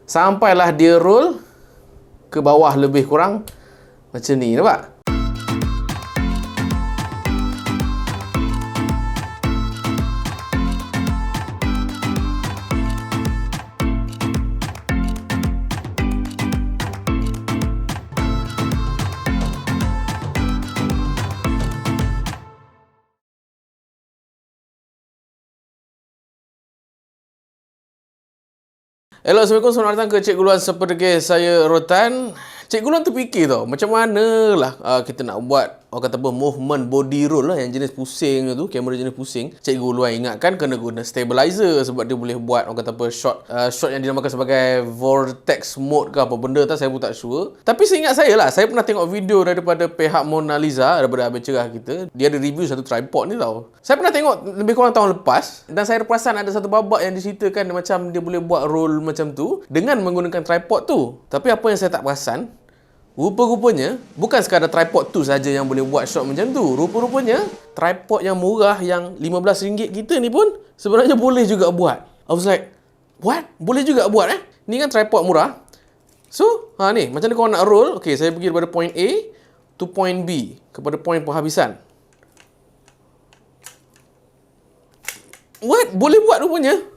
sampailah dia roll ke bawah lebih kurang macam ni, nampak? Hello, Assalamualaikum. Selamat datang ke Cikgu Luan Seperti saya Rotan. Cikgu Luan terfikir tau, macam mana lah kita nak buat, orang kata apa, movement body roll lah, yang jenis pusing tu, kamera jenis pusing. Cikgu Luan ingatkan kena guna stabilizer sebab dia boleh buat, orang kata apa, shot yang dinamakan sebagai vortex mode ke apa benda tu, saya pun tak sure. Tapi seingat saya lah, saya pernah tengok video daripada pihak Mona Lisa, daripada Abang Cerah kita. Dia ada review satu tripod ni tau. Saya pernah tengok lebih kurang tahun lepas, dan saya perasan ada satu babak yang diceritakan macam dia boleh buat roll macam tu dengan menggunakan tripod tu. Tapi apa yang saya tak perasan, rupa-rupanya bukan sekadar tripod tu saja yang boleh buat shot macam tu. Rupa-rupanya tripod yang murah yang RM15 kita ni pun sebenarnya boleh juga buat. I was like, what? Boleh juga buat Ni kan tripod murah. So, ni macam mana korang nak roll? Okay, saya pergi daripada point A to point B, kepada point penghabisan. What? Boleh buat rupanya.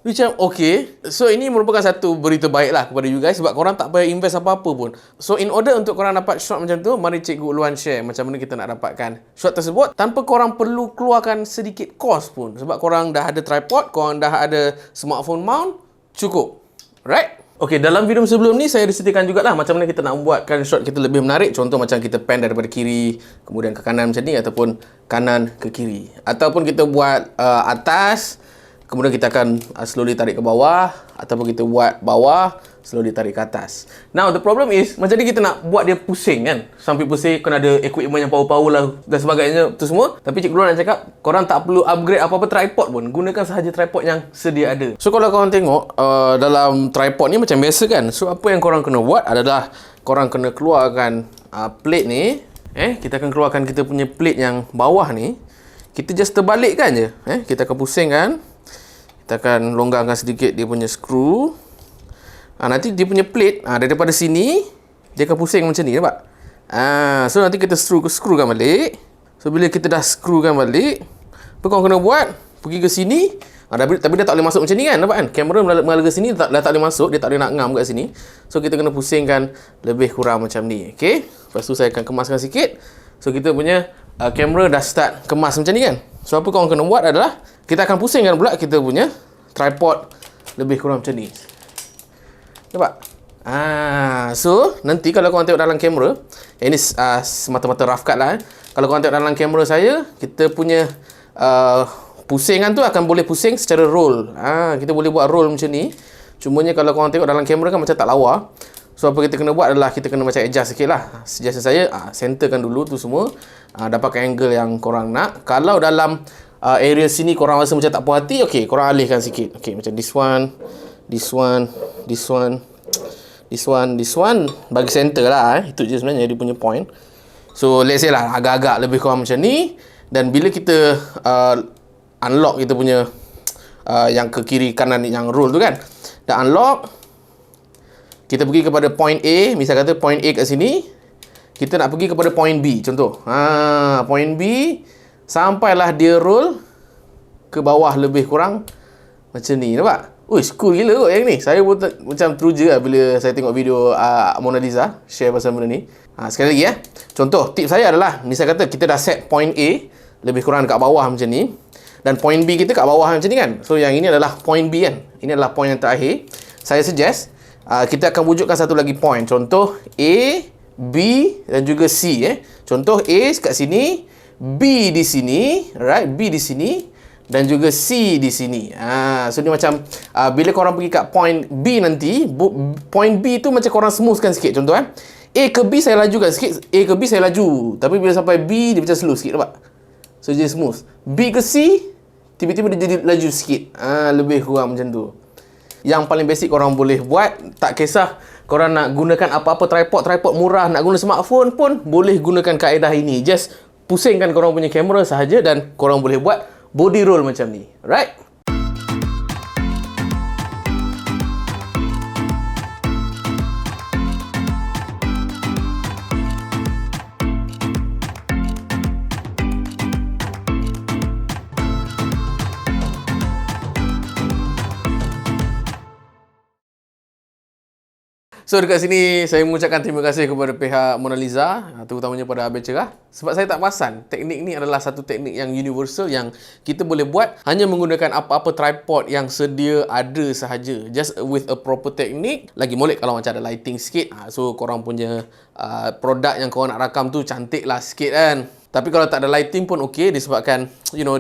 Macam, okay. So, ini merupakan satu berita baik lah kepada you guys sebab korang tak payah invest apa-apa pun. So, in order untuk korang dapat shot macam tu, mari Cikgu Luan share macam mana kita nak dapatkan shot tersebut tanpa korang perlu keluarkan sedikit cost pun. Sebab korang dah ada tripod, korang dah ada smartphone mount, cukup. Right? Okay, dalam video sebelum ni saya disediakan jugalah macam mana kita nak membuatkan shot kita lebih menarik. Contoh macam kita pan daripada kiri kemudian ke kanan macam ni, ataupun kanan ke kiri. Ataupun kita buat atas, kemudian kita akan slowly tarik ke bawah, ataupun kita buat bawah, slowly tarik ke atas. Now, the problem is, macam ni kita nak buat dia pusing kan. Sampai pusing, kena ada equipment yang power-power lah dan sebagainya, tu semua. Tapi Cikgu Luan nak cakap, korang tak perlu upgrade apa-apa tripod pun. Gunakan sahaja tripod yang sedia ada. So, kalau korang tengok, dalam tripod ni macam biasa kan. So, apa yang korang kena buat adalah, korang kena keluarkan plate ni. Kita akan keluarkan kita punya plate yang bawah ni. Kita just terbalikkan je. Kita akan pusingkan. Kita akan longgarkan sedikit dia punya skru. Nanti dia punya plate, daripada sini dia akan pusing macam ni, nampak? So nanti kita skrukan balik. So bila kita dah skrukan balik, apa korang kena buat? Pergi ke sini. Tapi dia tak boleh masuk macam ni kan, nampak kan? Kamera mengalir ke sini, dah tak boleh masuk. Dia tak boleh nak ngam kat sini. So kita kena pusingkan lebih kurang macam ni. Okay, lepas tu saya akan kemaskan sikit. So kita punya kamera dah start kemas macam ni kan. So apa korang kena buat adalah, kita akan pusingkan pula kita punya tripod lebih kurang macam ni. Nampak? So nanti kalau korang tengok dalam kamera, ini semata-mata rough cut lah. Kalau korang tengok dalam kamera saya, kita punya pusingan tu akan boleh pusing secara roll. Kita boleh buat roll macam ni. Cumanya kalau korang tengok dalam kamera kan macam tak lawa. So apa kita kena buat adalah, kita kena macam adjust sikit lah. Suggestion saya, centerkan dulu tu semua. Dapatkan angle yang korang nak. Kalau dalam area sini korang rasa macam tak puas hati, okay, korang alihkan sikit. Okay, macam this one, this one, this one, this one, this one. Bagi center lah. Itu je sebenarnya dia punya point. So let's say lah, agak-agak lebih kurang macam ni. Dan bila kita unlock kita punya yang ke kiri kanan yang roll tu kan, dah unlock, kita pergi kepada point A. Misal kata point A kat sini, kita nak pergi kepada point B. Contoh, point B, sampailah dia roll ke bawah lebih kurang macam ni, nampak? Uish, cool gila kot yang ni. Saya pun macam teruja lah bila saya tengok video Mona Lisa share pasal benda ni. Sekali lagi contoh, tip saya adalah, misal kata kita dah set point A lebih kurang dekat bawah macam ni, dan point B kita kat bawah macam ni kan. So yang ini adalah point B kan. Ini adalah point yang terakhir. Saya suggest kita akan wujudkan satu lagi point. Contoh A, B dan juga C. Contoh A kat sini, B di sini, right? B di sini dan juga C di sini. So ni macam bila korang pergi kat point B nanti, point B tu macam korang smoothkan sikit. Contoh A ke B saya lajukan sikit, A ke B saya laju. Tapi bila sampai B dia macam slow sikit, nampak? So jadi smooth. B ke C tiba-tiba dia jadi laju sikit. Lebih kurang macam tu. Yang paling basic korang boleh buat. Tak kisah korang nak gunakan apa-apa tripod murah, nak guna smartphone pun boleh gunakan kaedah ini. Just pusingkan korang punya kamera sahaja dan korang boleh buat body roll macam ni. Right? So dekat sini saya mengucapkan terima kasih kepada pihak Mona Lisa, terutamanya pada Abel Cerah. Sebab saya tak perasan teknik ni adalah satu teknik yang universal yang kita boleh buat hanya menggunakan apa-apa tripod yang sedia ada sahaja. Just with a proper technique. Lagi molek kalau macam ada lighting sikit. So korang punya produk yang korang nak rakam tu cantik lah sikit kan. Tapi kalau tak ada lighting pun okey, disebabkan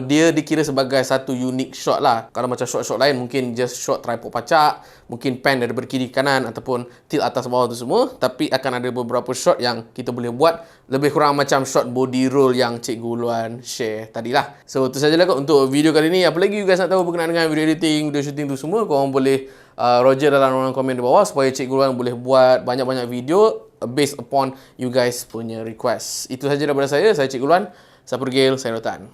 dia dikira sebagai satu unique shot lah. Kalau macam shot-shot lain mungkin just shot tripod pacak, mungkin pan daripada kiri kanan ataupun tilt atas bawah tu semua. Tapi akan ada beberapa shot yang kita boleh buat lebih kurang macam shot body roll yang Cikgu Luan share tadilah. So tu sajalah kot untuk video kali ni. Apa lagi you guys nak tahu berkenaan dengan video editing, video shooting tu semua, korang boleh Roger dalam ruangan komen di bawah supaya Cikgu Luan boleh buat banyak-banyak video based upon you guys punya request. Itu saja daripada saya Cikgu Luan. Saya Gil, saya Rotan.